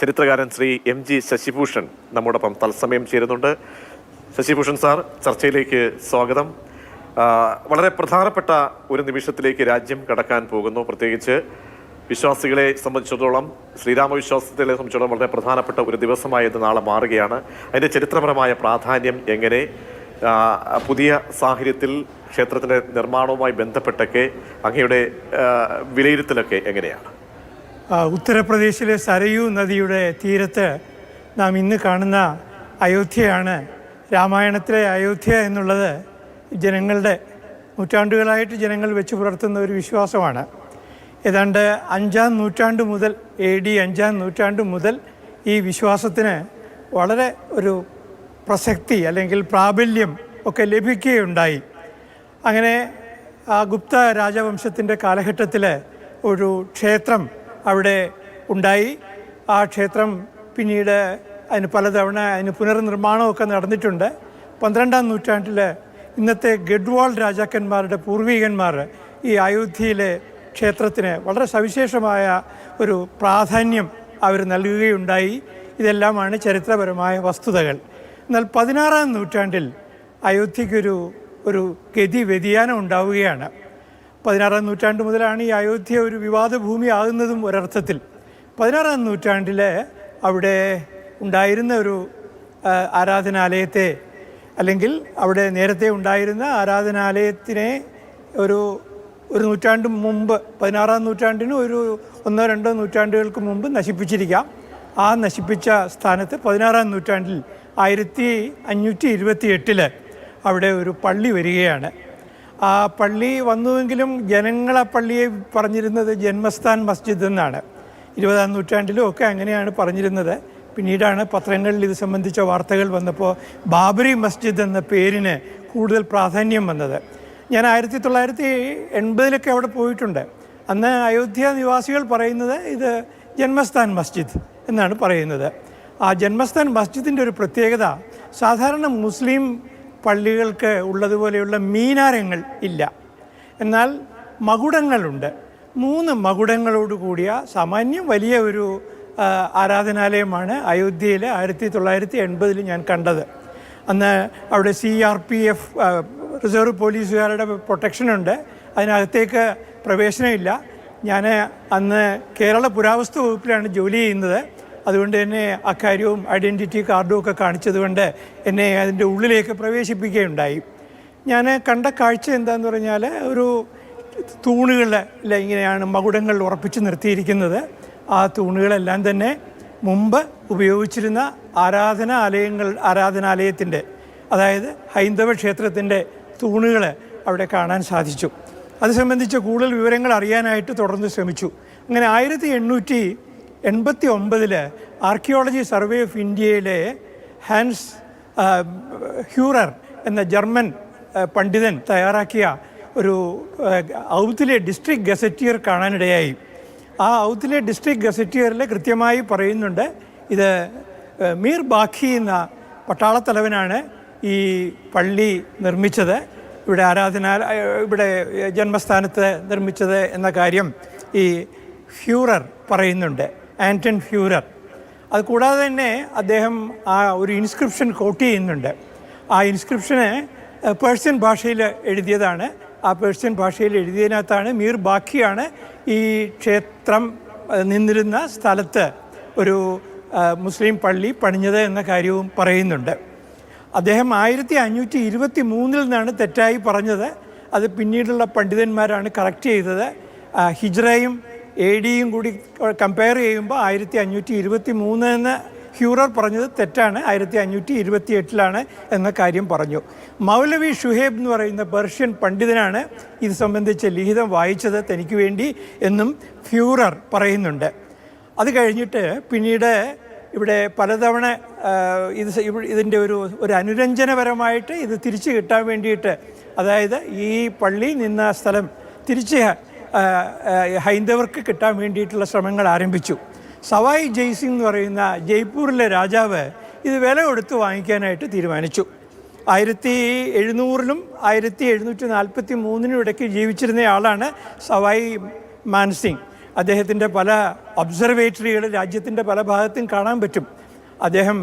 ചരിത്രകാരൻ ശ്രീ MG ശശിഭൂഷൺ നമ്മോടൊപ്പം തത്സമയം ചേരുന്നുണ്ട്. ശശിഭൂഷൺ സാർ, ചർച്ചയിലേക്ക് സ്വാഗതം. വളരെ പ്രധാനപ്പെട്ട ഒരു നിമിഷത്തിലേക്ക് രാജ്യം കടക്കാൻ പോകുന്നു. പ്രത്യേകിച്ച് വിശ്വാസികളെ സംബന്ധിച്ചിടത്തോളം, ശ്രീരാമവിശ്വാസത്തെ സംബന്ധിച്ചിടത്തോളം വളരെ പ്രധാനപ്പെട്ട ഒരു ദിവസമായത് നാളെ മാറുകയാണ്. അതിൻ്റെ ചരിത്രപരമായ പ്രാധാന്യം എങ്ങനെ, പുതിയ സാഹചര്യത്തിൽ ക്ഷേത്രത്തിൻ്റെ നിർമ്മാണവുമായി ബന്ധപ്പെട്ടൊക്കെ അങ്ങയുടെ വിലയിരുത്തലൊക്കെ എങ്ങനെയാണ്? ഉത്തർപ്രദേശിലെ സരയൂ നദിയുടെ തീരത്ത് നാം ഇന്ന് കാണുന്ന അയോധ്യയാണ്. രാമായണത്തിലെ അയോധ്യ എന്നുള്ളത് ജനങ്ങളുടെ നൂറ്റാണ്ടുകളായിട്ട് ജനങ്ങൾ വെച്ച് പുലർത്തുന്ന ഒരു വിശ്വാസമാണ്. ഏതാണ്ട് 5-ാം നൂറ്റാണ്ട് മുതൽ, AD 5-ാം നൂറ്റാണ്ട് മുതൽ ഈ വിശ്വാസത്തിന് വളരെ ഒരു പ്രസക്തി അല്ലെങ്കിൽ പ്രാബല്യം ഒക്കെ ലഭിക്കുകയുണ്ടായി. അങ്ങനെ ഗുപ്ത രാജവംശത്തിൻ്റെ കാലഘട്ടത്തിൽ ഒരു ക്ഷേത്രം അവിടെ ഉണ്ടായി. ആ ക്ഷേത്രം പിന്നീട് പലതവണ പുനർനിർമ്മാണമൊക്കെ നടന്നിട്ടുണ്ട്. 12-ാം നൂറ്റാണ്ടിൽ ഇന്നത്തെ ഗഡ്വാൾ രാജാക്കന്മാരുടെ പൂർവികന്മാർ ഈ അയോധ്യയിലെ ക്ഷേത്രത്തിന് വളരെ സവിശേഷമായ ഒരു പ്രാധാന്യം അവർ നൽകുകയുണ്ടായി. ഇതെല്ലാമാണ് ചരിത്രപരമായ വസ്തുതകൾ. എന്നാൽ 16-ാം നൂറ്റാണ്ടിൽ അയോധ്യയ്ക്കൊരു ഗതി വ്യതിയാനം ഉണ്ടാവുകയാണ്. 16-ാം നൂറ്റാണ്ട് മുതലാണ് ഈ അയോധ്യ ഒരു വിവാദ ഭൂമി ആകുന്നതും ഒരർത്ഥത്തിൽ. 16-ാം നൂറ്റാണ്ടിൽ അവിടെ ഉണ്ടായിരുന്ന ഒരു ആരാധനാലയത്തെ, അല്ലെങ്കിൽ അവിടെ നേരത്തെ ഉണ്ടായിരുന്ന ആരാധനാലയത്തിനെ ഒരു നൂറ്റാണ്ട് മുമ്പ്, 16-ാം നൂറ്റാണ്ടിന് ഒരു 1-2 നൂറ്റാണ്ടുകൾക്ക് മുമ്പ് നശിപ്പിച്ചിരിക്കാം. ആ നശിപ്പിച്ച സ്ഥാനത്ത് 16-ാം നൂറ്റാണ്ടിൽ 1528 അവിടെ ഒരു പള്ളി വരികയാണ്. ആ പള്ളി വന്നുവെങ്കിലും ജനങ്ങൾ ആ പള്ളിയെ പറഞ്ഞിരുന്നത് ജന്മസ്ഥാൻ മസ്ജിദ് എന്നാണ്. 20-ാം നൂറ്റാണ്ടിലും ഒക്കെ അങ്ങനെയാണ് പറഞ്ഞിരുന്നത്. പിന്നീടാണ് പത്രങ്ങളിൽ ഇത് സംബന്ധിച്ച വാർത്തകൾ വന്നപ്പോൾ ബാബറി മസ്ജിദ് എന്ന പേരിന് കൂടുതൽ പ്രാധാന്യം വന്നത്. ഞാൻ 1980 അവിടെ പോയിട്ടുണ്ട്. അന്ന് അയോധ്യ നിവാസികൾ പറയുന്നത് ഇത് ജന്മസ്ഥാൻ മസ്ജിദ് എന്നാണ് പറയുന്നത്. ആ ജന്മസ്ഥാൻ മസ്ജിദിൻ്റെ ഒരു പ്രത്യേകത, സാധാരണ മുസ്ലിം പള്ളികൾക്ക് ഉള്ളതുപോലെയുള്ള മീനാരങ്ങൾ ഇല്ല. എന്നാൽ മകുടങ്ങളുണ്ട്. 3 മകുടങ്ങളോട് കൂടിയ സാമാന്യം വലിയ ഒരു ആരാധനാലയമാണ് അയോധ്യയിൽ 1980 ഞാൻ കണ്ടത്. അന്ന് അവിടെ CRPF റിസർവ് പോലീസുകാരുടെ പ്രൊട്ടക്ഷനുണ്ട്. അതിനകത്തേക്ക് പ്രവേശനമില്ല. ഞാൻ അന്ന് കേരള പുരാവസ്തു വകുപ്പിലാണ് ജോലി ചെയ്യുന്നത്. അതുകൊണ്ട് തന്നെ അക്കാര്യവും ഐഡൻറ്റിറ്റി കാർഡും ഒക്കെ കാണിച്ചതുകൊണ്ട് എന്നെ അതിൻ്റെ ഉള്ളിലേക്ക് പ്രവേശിപ്പിക്കുകയുണ്ടായി. ഞാൻ കണ്ട കാഴ്ച എന്താണെന്ന് പറഞ്ഞാൽ, ഒരു തൂണുകളിൽ ഇങ്ങനെയാണ് മകുടങ്ങൾ ഉറപ്പിച്ച് നിർത്തിയിരിക്കുന്നത്. ആ തൂണുകളെല്ലാം തന്നെ മുമ്പ് ഉപയോഗിച്ചിരുന്ന ആരാധനാലയത്തിൻ്റെ, അതായത് ഹൈന്ദവ ക്ഷേത്രത്തിൻ്റെ തൂണുകൾ അവിടെ കാണാൻ സാധിച്ചു. അത് സംബന്ധിച്ച് കൂടുതൽ വിവരങ്ങൾ അറിയാനായിട്ട് തുടർന്ന് ശ്രമിച്ചു. അങ്ങനെ 1889 ആർക്കിയോളജി സർവേ ഓഫ് ഇന്ത്യയിലെ ഹാൻസ് ഹ്യൂറർ എന്ന ജർമ്മൻ പണ്ഡിതൻ തയ്യാറാക്കിയ ഒരു ഔത്തിലെ ഡിസ്ട്രിക്ട് ഗസറ്റിയർ കാണാനിടയായി. ആ ഔത്തിലെ ഡിസ്ട്രിക്ട് ഗസറ്റിയറിൽ കൃത്യമായി പറയുന്നുണ്ട്, ഇത് മീർ ബാഖി എന്ന പട്ടാളത്തലവനാണ് ഈ പള്ളി നിർമ്മിച്ചത്, ഇവിടെ ജന്മസ്ഥാനത്ത് നിർമ്മിച്ചത് എന്ന കാര്യം ഈ ഹ്യൂറർ പറയുന്നുണ്ട്, ആൻറ്റൺ ഹ്യൂറർ. അത് കൂടാതെ തന്നെ അദ്ദേഹം ആ ഒരു ഇൻസ്ക്രിപ്ഷൻ കോട്ട് ചെയ്യുന്നുണ്ട്. ആ ഇൻസ്ക്രിപ്ഷന് പേർഷ്യൻ ഭാഷയിൽ എഴുതിയതാണ്. ആ പേർഷ്യൻ ഭാഷയിൽ എഴുതിയതിനകത്താണ് മീർ ബാഖിയാണ് ഈ ക്ഷേത്രം നിന്നിരുന്ന സ്ഥലത്ത് ഒരു മുസ്ലിം പള്ളി പണിഞ്ഞത് എന്ന കാര്യവും പറയുന്നുണ്ട്. അദ്ദേഹം 1523 നിന്നാണ് തെറ്റായി പറഞ്ഞത്. അത് പിന്നീടുള്ള പണ്ഡിതന്മാരാണ് കറക്റ്റ് ചെയ്തത്. ഹിജ്റയും AD-യും കൂടി കമ്പയർ ചെയ്യുമ്പോൾ 1523 എന്ന് ഹ്യൂറർ പറഞ്ഞത് തെറ്റാണ്, 1528 എന്ന കാര്യം പറഞ്ഞു. മൗലവി ഷുഹൈബ് എന്ന് പറയുന്ന പേർഷ്യൻ പണ്ഡിതനാണ് ഇത് സംബന്ധിച്ച ലിഖിതം വായിച്ചത് തനിക്ക് വേണ്ടി എന്നും ഹ്യൂറർ പറയുന്നുണ്ട്. അത് കഴിഞ്ഞിട്ട് പിന്നീട് ഇവിടെ പലതവണ ഇതിൻ്റെ ഒരു അനുരഞ്ജനപരമായിട്ട് ഇത് തിരിച്ചു കിട്ടാൻ വേണ്ടിയിട്ട്, അതായത് ഈ പള്ളി നിന്ന സ്ഥലം തിരിച്ച് ഹൈന്ദവർക്ക് കിട്ടാൻ വേണ്ടിയിട്ടുള്ള ശ്രമങ്ങൾ ആരംഭിച്ചു. സവായ് ജയ്സിംഗ് എന്ന് പറയുന്ന ജയ്പൂരിലെ രാജാവ് ഇത് വില കൊടുത്ത് വാങ്ങിക്കാനായിട്ട് തീരുമാനിച്ചു. 1700-ലും 1743-നും ഇടയ്ക്ക് ജീവിച്ചിരുന്ന ആളാണ് സവായ് മാൻസിംഗ്. അദ്ദേഹത്തിൻ്റെ പല ഒബ്സർവേറ്ററികൾ രാജ്യത്തിൻ്റെ പല ഭാഗത്തും കാണാൻ പറ്റും. അദ്ദേഹം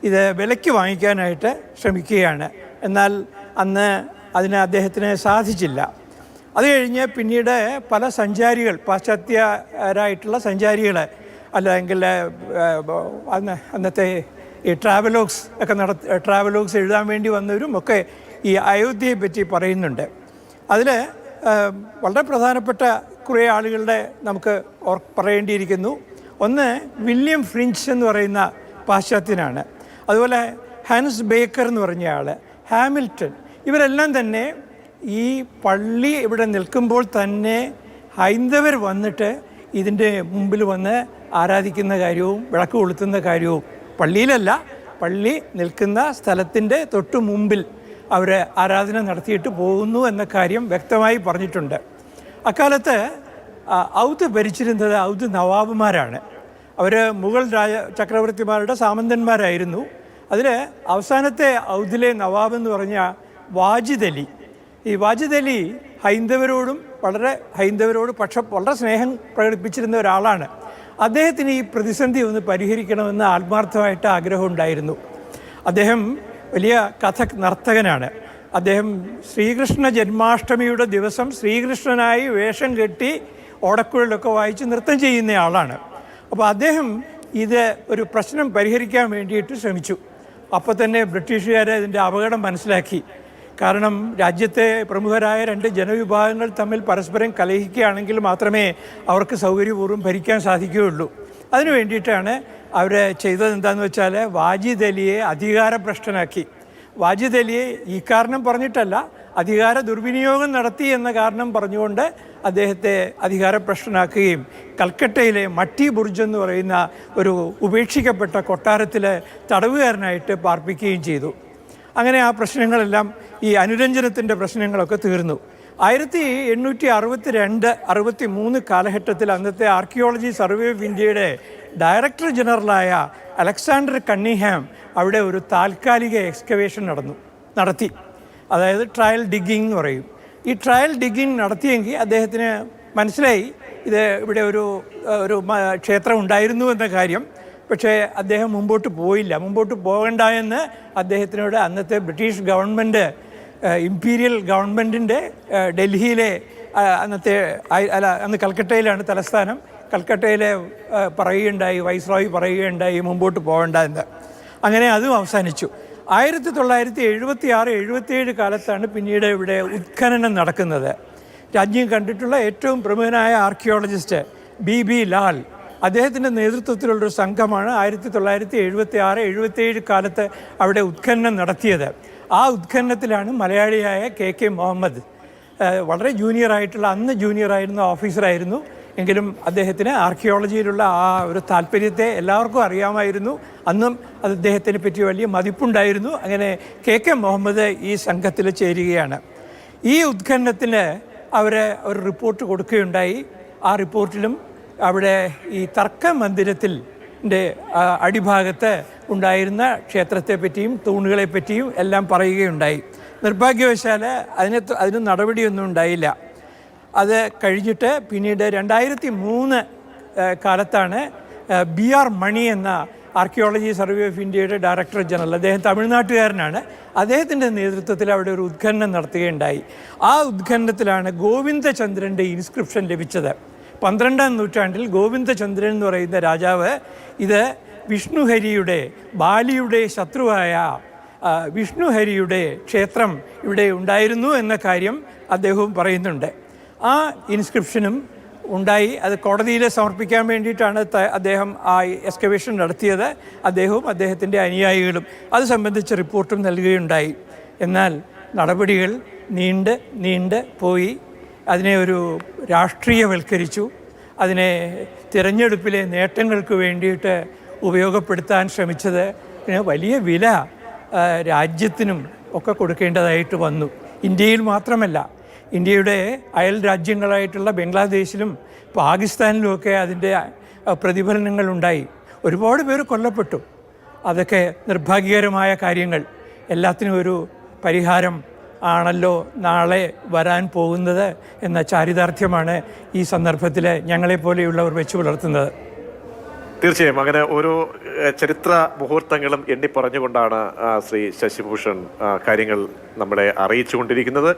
ഇത് വിലയ്ക്ക് വാങ്ങിക്കാനായിട്ട് ശ്രമിക്കുകയാണ്. എന്നാൽ അന്ന് അതിന് അദ്ദേഹത്തിന് സാധിച്ചില്ല. അത് കഴിഞ്ഞ് പിന്നീട് പല സഞ്ചാരികൾ, പാശ്ചാത്യരായിട്ടുള്ള സഞ്ചാരികൾ, അല്ലെങ്കിൽ അന്നത്തെ ഈ ട്രാവലോഗ്സ് ഒക്കെ ട്രാവലോഗ്സ് എഴുതാൻ വേണ്ടി വന്നവരും ഒക്കെ ഈ അയോധ്യയെ പറ്റി പറയുന്നുണ്ട്. അതിൽ വളരെ പ്രധാനപ്പെട്ട കുറേ ആളുകളുടെ നമുക്ക് പറയേണ്ടിയിരിക്കുന്നു. ഒന്ന് വില്യം ഫ്രിഞ്ച് എന്ന് പറയുന്ന പാശ്ചാത്യനാണ്. അതുപോലെ ഹാൻസ് ബേക്കർ എന്ന് പറഞ്ഞ ആൾ, ഹാമിൽട്ടൺ, ഇവരെല്ലാം തന്നെ ഈ പള്ളി ഇവിടെ നിൽക്കുമ്പോൾ തന്നെ ഹൈന്ദവർ വന്നിട്ട് ഇതിൻ്റെ മുമ്പിൽ വന്ന് ആരാധിക്കുന്ന കാര്യവും വിളക്ക് കൊളുത്തുന്ന കാര്യവും, പള്ളിയിലല്ല, പള്ളി നിൽക്കുന്ന സ്ഥലത്തിൻ്റെ തൊട്ടു മുമ്പിൽ അവർ ആരാധന നടത്തിയിട്ട് പോകുന്നു എന്ന കാര്യം വ്യക്തമായി പറഞ്ഞിട്ടുണ്ട്. അക്കാലത്ത് ഔദ് ഭരിച്ചിരുന്നത് ഔദ് നവാബുമാരാണ്. അവർ മുഗൾ ചക്രവർത്തിമാരുടെ സാമന്തന്മാരായിരുന്നു. അതിൽ അവസാനത്തെ ഔദിലെ നവാബ് എന്ന് പറഞ്ഞ വാജിദ് അലി, ഈ വാജിദ് അലി ഹൈന്ദവരോട് വളരെ സ്നേഹം പ്രകടിപ്പിച്ചിരുന്ന ഒരാളാണ്. അദ്ദേഹത്തിന് ഈ പ്രതിസന്ധി ഒന്ന് പരിഹരിക്കണമെന്ന് ആത്മാർത്ഥമായിട്ട് ആഗ്രഹം ഉണ്ടായിരുന്നു. അദ്ദേഹം വലിയ കഥക് നർത്തകനാണ്. അദ്ദേഹം ശ്രീകൃഷ്ണ ജന്മാഷ്ടമിയുടെ ദിവസം ശ്രീകൃഷ്ണനായി വേഷം കെട്ടി ഓടക്കുഴലൊക്കെ വായിച്ച് നൃത്തം ചെയ്യുന്ന ആളാണ്. അപ്പോൾ അദ്ദേഹം ഇത് ഒരു പ്രശ്നം പരിഹരിക്കാൻ വേണ്ടിയിട്ട് ശ്രമിച്ചു. അപ്പോൾ തന്നെ ബ്രിട്ടീഷുകാർ ഇതിൻ്റെ അപകടം മനസ്സിലാക്കി. കാരണം രാജ്യത്തെ പ്രമുഖരായ രണ്ട് ജനവിഭാഗങ്ങൾ തമ്മിൽ പരസ്പരം കലഹിക്കുകയാണെങ്കിൽ മാത്രമേ അവർക്ക് സൗകര്യപൂർവ്വം ഭരിക്കാൻ സാധിക്കുകയുള്ളൂ. അതിനു വേണ്ടിയിട്ടാണ് അവർ ചെയ്തത് എന്താണെന്ന് വെച്ചാൽ വാജിദ് അലിയെ അധികാരഭ്രഷ്ടനാക്കി. വാജിദ് അലിയെ ഈ കാരണം പറഞ്ഞിട്ടല്ല, അധികാര ദുർവിനിയോഗം നടത്തി എന്ന കാരണം പറഞ്ഞുകൊണ്ട് അദ്ദേഹത്തെ അധികാരഭ്രഷ്ടനാക്കുകയും കൽക്കട്ടയിലെ മട്ടി ബുർജ് എന്ന് പറയുന്ന ഒരു ഉപേക്ഷിക്കപ്പെട്ട കൊട്ടാരത്തിൽ തടവുകാരനായിട്ട് പാർപ്പിക്കുകയും ചെയ്തു. അങ്ങനെ ആ പ്രശ്നങ്ങളെല്ലാം, ഈ അനുരഞ്ജനത്തിൻ്റെ പ്രശ്നങ്ങളൊക്കെ തീർന്നു. 1862-63 കാലഘട്ടത്തിൽ അന്നത്തെ ആർക്കിയോളജി സർവേ ഓഫ് ഇന്ത്യയുടെ ഡയറക്ടർ ജനറലായ അലക്സാണ്ടർ കണ്ണിഹാം അവിടെ ഒരു താൽക്കാലിക എക്സ്കവേഷൻ നടത്തി. അതായത് ട്രയൽ ഡിഗ്ഗിങ് എന്ന് പറയും. ഈ ട്രയൽ ഡിഗ്ഗിങ് നടത്തിയെങ്കിൽ അദ്ദേഹത്തിന് മനസ്സിലായി ഇവിടെ ഒരു ക്ഷേത്രം ഉണ്ടായിരുന്നു എന്ന കാര്യം. പക്ഷേ അദ്ദേഹം മുമ്പോട്ട് പോകണ്ട എന്ന് അദ്ദേഹത്തിനോട് അന്നത്തെ ബ്രിട്ടീഷ് ഗവൺമെൻറ്, ഇമ്പീരിയൽ ഗവൺമെൻറ്റിൻ്റെ ഡൽഹിയിലെ അന്ന് കൽക്കട്ടയിലാണ് തലസ്ഥാനം, കൽക്കട്ടയിലെ വൈസ്രോയി പറയുകയുണ്ടായി മുമ്പോട്ട് പോകണ്ട എന്ന്. അങ്ങനെ അതും അവസാനിച്ചു. 1976-77 കാലത്താണ് പിന്നീട് ഇവിടെ ഉത്ഖനനം നടക്കുന്നത്. രാജ്യം കണ്ടിട്ടുള്ള ഏറ്റവും പ്രമുഖനായ ആർക്കിയോളജിസ്റ്റ് BB ലാൽ, അദ്ദേഹത്തിൻ്റെ നേതൃത്വത്തിലുള്ളൊരു സംഘമാണ് 1976-77 കാലത്ത് അവിടെ ഉത്ഖനനം നടത്തിയത്. ആ ഉത്ഖനനത്തിലാണ് മലയാളിയായ KK മുഹമ്മദ്, വളരെ അന്ന് ജൂനിയറായിരുന്ന ഓഫീസറായിരുന്നു. എങ്കിലും അദ്ദേഹത്തിന് ആർക്കിയോളജിയിലുള്ള ആ ഒരു താല്പര്യത്തെ എല്ലാവർക്കും അറിയാമായിരുന്നു. അന്നും അദ്ദേഹത്തിനെ പറ്റി വലിയ മതിപ്പുണ്ടായിരുന്നു. അങ്ങനെ KK മുഹമ്മദ് ഈ സംഘത്തിൽ ചേരുകയാണ്. ഈ ഉത്ഖനനത്തിന് ഒരു റിപ്പോർട്ട് കൊടുക്കുകയുണ്ടായി. ആ റിപ്പോർട്ടിലും അവിടെ ഈ തർക്ക മന്ദിരത്തിൻ്റെ അടിഭാഗത്ത് ഉണ്ടായിരുന്ന ക്ഷേത്രത്തെ പറ്റിയും തൂണുകളെ പറ്റിയും എല്ലാം പറയുകയുണ്ടായി. നിർഭാഗ്യവശാൽ അതിന് നടപടിയൊന്നും ഉണ്ടായില്ല. അത് കഴിഞ്ഞിട്ട് പിന്നീട് 2003 കാലത്താണ് BR മണി എന്ന ആർക്കിയോളജി സർവേ ഓഫ് ഇന്ത്യയുടെ ഡയറക്ടർ ജനറൽ, അദ്ദേഹം തമിഴ്നാട്ടുകാരനാണ്, അദ്ദേഹത്തിൻ്റെ നേതൃത്വത്തിൽ അവിടെ ഒരു ഉത്ഖനനം നടത്തുകയുണ്ടായി. ആ ഉത്ഖനനത്തിലാണ് ഗോവിന്ദചന്ദ്രൻ്റെ ഇൻസ്ക്രിപ്ഷൻ ലഭിച്ചത്. 12-ാം നൂറ്റാണ്ടിൽ ഗോവിന്ദചന്ദ്രൻ എന്ന് പറയുന്ന രാജാവ് ഇത് ബാലിയുടെ ശത്രുവായ വിഷ്ണുഹരിയുടെ ക്ഷേത്രം ഇവിടെ ഉണ്ടായിരുന്നു എന്ന കാര്യം അദ്ദേഹവും പറയുന്നുണ്ട്. ആ ഇൻസ്ക്രിപ്ഷനും ഉണ്ടായി. അത് കോടതിയിൽ സമർപ്പിക്കാൻ വേണ്ടിയിട്ടാണ് അദ്ദേഹം ആ എക്സ്കവേഷൻ നടത്തിയത്. അദ്ദേഹവും അദ്ദേഹത്തിൻ്റെ അനുയായികളും അത് സംബന്ധിച്ച റിപ്പോർട്ടും നൽകുകയുണ്ടായി. എന്നാൽ നടപടികൾ നീണ്ട് പോയി. അതിനെ ഒരു രാഷ്ട്രീയവൽക്കരിച്ചു. അതിനെ തിരഞ്ഞെടുപ്പിലെ നേട്ടങ്ങൾക്ക് വേണ്ടിയിട്ട് ഉപയോഗപ്പെടുത്താൻ ശ്രമിച്ചത് വലിയ വില രാജ്യത്തിനും ഒക്കെ കൊടുക്കേണ്ടതായിട്ട് വന്നു. ഇന്ത്യയിൽ മാത്രമല്ല, ഇന്ത്യയുടെ അയൽ രാജ്യങ്ങളായിട്ടുള്ള ബംഗ്ലാദേശിലും പാകിസ്ഥാനിലുമൊക്കെ അതിൻ്റെ പ്രതിഫലനങ്ങളുണ്ടായി. ഒരുപാട് പേര് കൊല്ലപ്പെട്ടു. അതൊക്കെ നിർഭാഗ്യകരമായ കാര്യങ്ങൾ. എല്ലാത്തിനും ഒരു പരിഹാരം ആണല്ലോ നാളെ വരാൻ പോകുന്നത് എന്ന ചാരിതാർത്ഥ്യമാണ് ഈ സന്ദർഭത്തിൽ ഞങ്ങളെപ്പോലെയുള്ളവർ വെച്ചു പുലർത്തുന്നത്. തീർച്ചയായും അങ്ങനെ ഓരോ ചരിത്ര മുഹൂർത്തങ്ങളും എണ്ണി പറഞ്ഞുകൊണ്ടാണ് ശ്രീ ശശിഭൂഷൺ കാര്യങ്ങൾ നമ്മളെ അറിയിച്ചുകൊണ്ടിരിക്കുന്നത്.